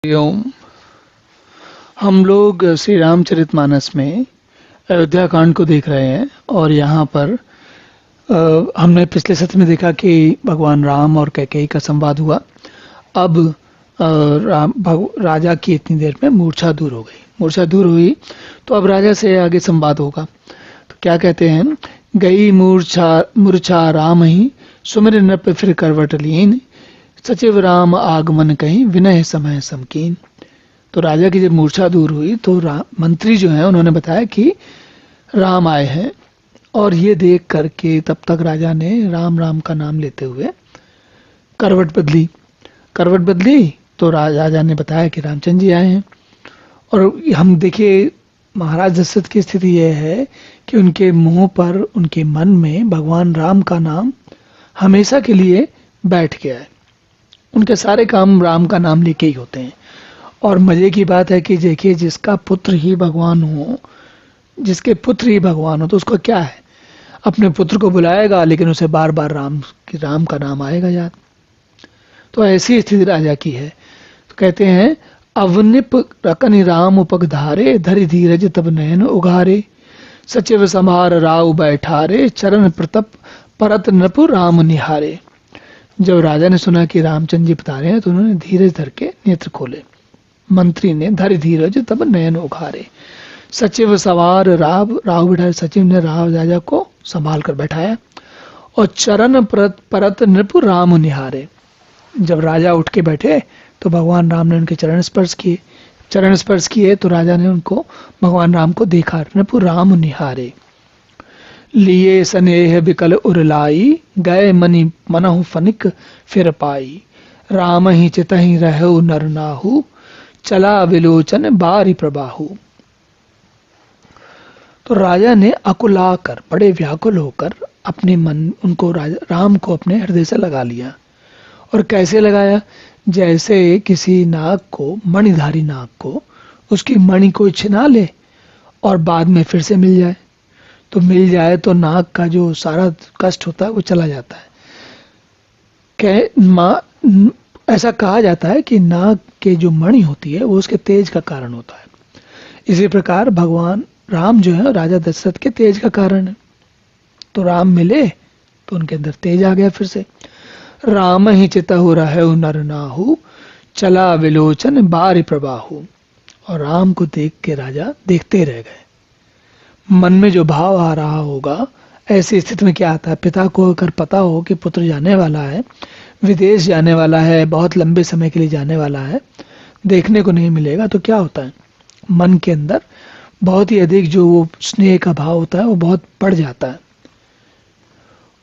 ओम। हम लोग श्री रामचरितमानस में अयोध्या कांड को देख रहे हैं और यहाँ पर हमने पिछले सत्र में देखा कि भगवान राम और कैकेयी का संवाद हुआ। अब राजा की इतनी देर में मूर्छा दूर हो गई। मूर्छा दूर हुई तो अब राजा से आगे संवाद होगा। तो क्या कहते हैं, गई मूर्छा राम ही सुमिर नृप फिर करवट लीन, सचिव राम आगमन कहीं विनय समय समकीन। तो राजा की जब मूर्छा दूर हुई तो मंत्री जो हैं उन्होंने बताया कि राम आए हैं, और ये देख करके तब तक राजा ने राम राम का नाम लेते हुए करवट बदली तो राजा ने बताया कि रामचंद्र जी आए हैं। और हम देखिए महाराज दशरथ की स्थिति यह है कि उनके मुंह पर, उनके मन में भगवान राम का नाम हमेशा के लिए बैठ गया है। उनके सारे काम राम का नाम लेके ही होते हैं। और मजे की बात है कि देखिए, जिसका पुत्र ही भगवान हो, जिसके पुत्र ही भगवान हो, तो उसका क्या है, अपने पुत्र को बुलाएगा लेकिन उसे बार बार राम का नाम आएगा याद। तो ऐसी स्थिति राजा की है। तो कहते हैं, अवनिप रकन राम उपक धारे, धरि धीरज तब नयन उघारे, सचिव समार राव बैठारे, चरण प्रतप परत नृपु राम निहारे। जब राजा ने सुना कि रामचंद्र जी बता रहे हैं तो उन्होंने धीरज धर के नेत्र खोले। मंत्री ने धरि धीरज तब नयन उघारे, सचिव सवार राव बिठाए, सचिव ने राजा को संभाल कर बैठाया, और चरण परत नृपु राम निहारे। जब राजा उठ के बैठे तो भगवान राम ने उनके चरण स्पर्श किए तो राजा ने उनको, भगवान राम को देखा। नृपु राम निहारे, लिए स्नेह बिकल उरलाई, गए मनहु फनिक फिर पाई, राम ही चितहि रहु नर नाहु, चला विलोचन बारी प्रबाहु। तो राजा ने अकुला कर, बड़े व्याकुल होकर अपने राम को अपने हृदय से लगा लिया। और कैसे लगाया, जैसे किसी नाग को, मणिधारी नाग को, उसकी मणि को छिना ले और बाद में फिर से मिल जाए तो नाग का जो सारा कष्ट होता है वो चला जाता है। ऐसा कहा जाता है कि नाग के जो मणि होती है वो उसके तेज का कारण होता है। इसी प्रकार भगवान राम जो है राजा दशरथ के तेज का कारण है। तो राम मिले तो उनके अंदर तेज आ गया फिर से। राम ही चितहु रहु नर नाहु, चला विलोचन बारी प्रबाहु। और राम को देख के राजा देखते रह गए। मन में जो भाव आ रहा होगा, ऐसी स्थिति में क्या आता है, पिता को अगर पता हो कि पुत्र जाने वाला है, विदेश जाने वाला है, बहुत लंबे समय के लिए जाने वाला है, देखने को नहीं मिलेगा, तो क्या होता है, मन के अंदर बहुत ही अधिक जो वो स्नेह का भाव होता है वो बहुत बढ़ जाता है।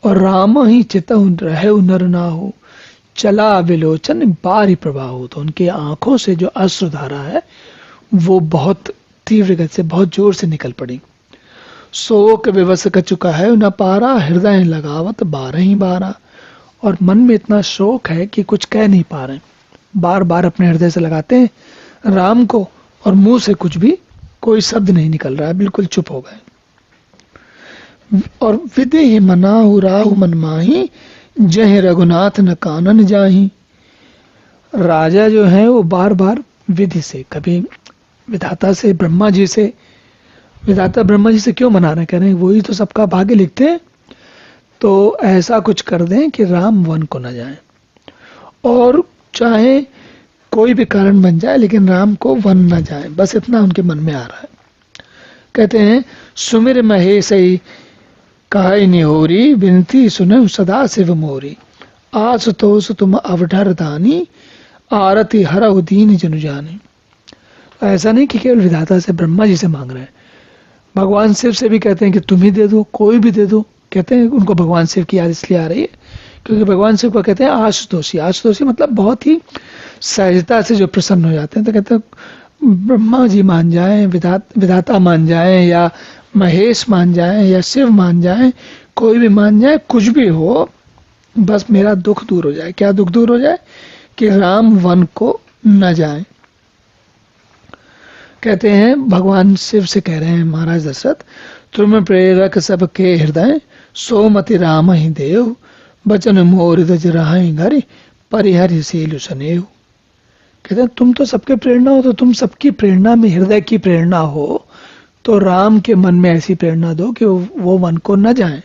और राम ही चितहु रहु नर नाहु, चला विलोचन बारी प्रबाहु। तो उनके आंखों से जो अश्रुधारा है वो बहुत तीव्र गति से, बहुत जोर से निकल पड़ी। शोक विवश कचुका है न पारा, हृदय लगावत 12 और मन में इतना शोक है कि कुछ कह नहीं पा रहे, बार बार अपने हृदय से लगाते हैं राम को, और मुंह से कुछ भी, कोई शब्द नहीं निकल रहा है, बिल्कुल चुप हो गए। और विदेहि मनाहु राहु मन माही, जह रघुनाथ न कानन जाही। राजा जो है वो बार बार विधि से, कभी विधाता से, ब्रह्मा जी से, विधाता ब्रह्मा जी से क्यों मना रहे, कह रहे हैं वही तो सबका भाग्य लिखते हैं, तो ऐसा कुछ कर दें कि राम वन को न जाए, और चाहे कोई भी कारण बन जाए लेकिन राम को वन न जाए, बस इतना उनके मन में आ रहा है। कहते हैं, सुमिर महेशई कहई निहोरी, विनती सुनहु सदा शिव मोरी, आशुतोष तुम अवढर दानी, आरती हरहु दीन जनु जानी। ऐसा नहीं कि केवल विधाता से, ब्रह्मा जी से मांग रहे हैं, भगवान शिव से भी कहते हैं कि तुम ही दे दो, कोई भी दे दो। कहते हैं उनको भगवान शिव की याद इसलिए आ रही है क्योंकि भगवान शिव को कहते हैं आशुतोषी, मतलब बहुत ही सहजता से जो प्रसन्न हो जाते हैं। तो कहते हैं ब्रह्मा जी मान जाएं, विधाता मान जाएं, या महेश मान जाएं, या शिव मान जाएं, कोई भी मान जाए, कुछ भी हो, बस मेरा दुख दूर हो जाए। क्या दुख दूर हो जाए, कि राम वन को न जाए। कहते हैं भगवान शिव से कह रहे हैं महाराज दशरथ, तुम प्रेरक सबके हृदय, सोमति राम ही देव, बचन मोर दज रहाई घर, परिहरि सेलु सनेहु। कहते हैं तुम तो सबके प्रेरणा हो, तो तुम सबकी प्रेरणा में हृदय की प्रेरणा हो, तो राम के मन में ऐसी प्रेरणा दो कि वो वन को न जाएं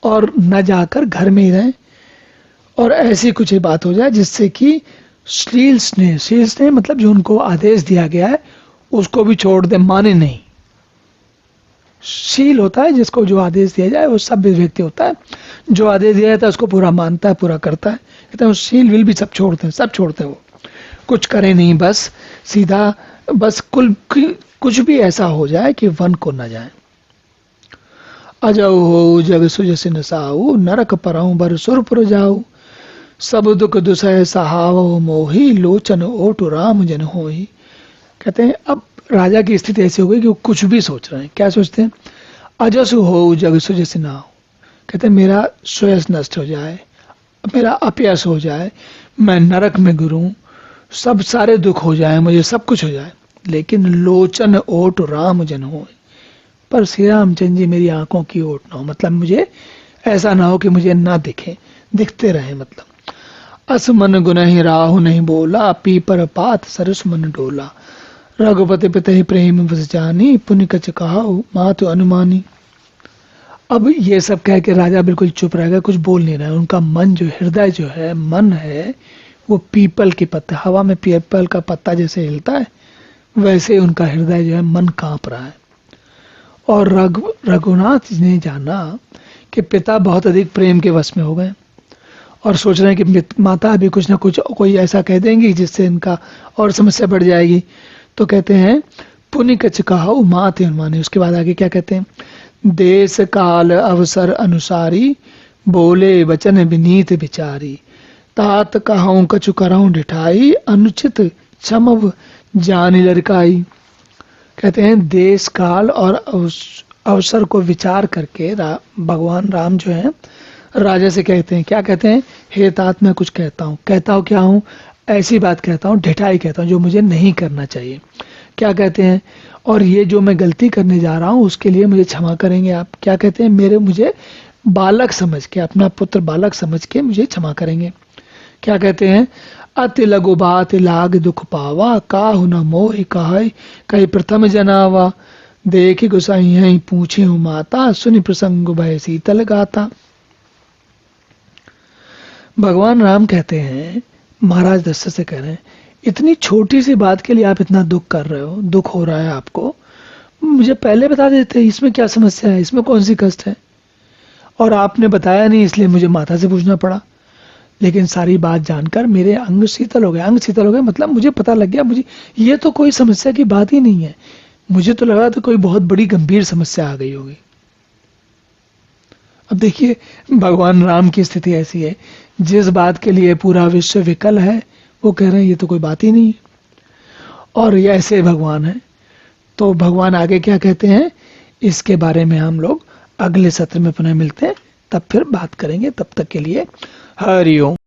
और न जाकर घर में ही रहें, और ऐसी कुछ ही बात हो जाए जिससे कि शील स्नेह मतलब जो उनको आदेश दिया गया है उसको भी छोड़ दे, माने नहीं। शील होता है जिसको जो आदेश दिया जाए, वो सभ्य व्यक्ति होता है, जो आदेश दिया जाता है उसको पूरा मानता है, पूरा करता है। कहते हैं शील विल भी सब छोड़ते हैं, सब छोड़ते हैं, वो कुछ करे नहीं, बस सीधा, बस कुछ भी ऐसा हो जाए कि वन को न जाए। अजऊ हो जग सुजस नसाऊ, नरक पराऊ बर सुरपुर जाऊ, सब दुख दुसह सहाव मोही, लोचन ओट राम जन होही। कहते हैं अब राजा की स्थिति ऐसी हो गई कि वो कुछ भी सोच रहे हैं। क्या सोचते हैं? अजसु हो जग सुजस ना हो, कहते हैं मेरा श्रेयस नष्ट हो जाए, मेरा अपयश हो जाए, मैं नरक में गिरूं, सब सारे दुख हो जाए, मुझे सब कुछ हो जाए, लेकिन लोचन ओट राम जन हो, पर श्री रामचंद्र जी मेरी आंखों की ओट ना हो, मतलब मुझे ऐसा ना हो कि मुझे ना दिखे, दिखते रहे। मतलब अस मन गुनहि राहु नहीं बोला, पीपर पात सरस मन डोला, रघुपति पिते प्रेम बस जानी, पुण्य कछ कहाऊ मातु अनुमानी। अब ये सब कह के राजा बिल्कुल चुप रह गए, कुछ बोल नहीं रहे। उनका मन जो हृदय जो है, मन है, वो पीपल के पत्ते, हवा में पीपल का पत्ता जैसे हिलता है वैसे उनका हृदय जो है, मन कांप रहा है। और रघुनाथ जी ने जाना कि पिता बहुत अधिक प्रेम के वश में हो गए और सोच रहे हैं कि माता अभी कुछ ना कुछ कोई ऐसा कह देंगी जिससे इनका और समस्या बढ़ जाएगी। तो कहते हैं पुण्य कछ कहाऊ मात अनुमानी। उसके बाद आगे क्या कहते हैं? देश काल अवसर अनुसारी, बोले वचन विनीत विचारी, तात कहूँ कछु करऊँ ढिठाई, अनुचित क्षमव जानी लड़काई। कहते हैं देश काल और अवसर को विचार करके भगवान राम जो है राजा से कहते हैं, क्या कहते हैं? हे तात मैं कुछ कहता हूँ क्या हूँ? ऐसी बात कहता हूँ, ढिठाई कहता हूँ जो मुझे नहीं करना चाहिए। क्या कहते हैं? और ये जो मैं गलती करने जा रहा हूँ उसके लिए मुझे क्षमा करेंगे आप। क्या कहते हैं? मुझे बालक समझ के, अपना पुत्र बालक समझ के मुझे क्षमा करेंगे। क्या कहते हैं? अति लघु बात लाग दुख पावा, काहु न मोहि कहै कई प्रथम जनावा, देखि गुसाई है पूछे हूँ माता, सुनि प्रसंग भय शीतल गाता। भगवान राम कहते हैं, महाराज दशरथ से कह रहे हैं, इतनी छोटी सी बात के लिए आप इतना दुख कर रहे हो, दुख हो रहा है आपको, मुझे पहले बता देते, इसमें क्या समस्या है, इसमें कौन सी कष्ट है? और आपने बताया नहीं, इसलिए मुझे माता से पूछना पड़ा। लेकिन सारी बात जानकर मेरे अंग शीतल हो गए। अंग शीतल हो गए मतलब मुझे पता लग गया, मुझे ये तो कोई समस्या की बात ही नहीं है। मुझे तो लगा तो कोई बहुत बड़ी गंभीर समस्या आ गई होगी। अब देखिए भगवान राम की स्थिति ऐसी है, जिस बात के लिए पूरा विश्व विकल है वो कह रहे हैं ये तो कोई बात ही नहीं है। और ये ऐसे भगवान है। तो भगवान आगे क्या कहते हैं इसके बारे में हम लोग अगले सत्र में पुनः मिलते हैं, तब फिर बात करेंगे। तब तक के लिए हरि ओम।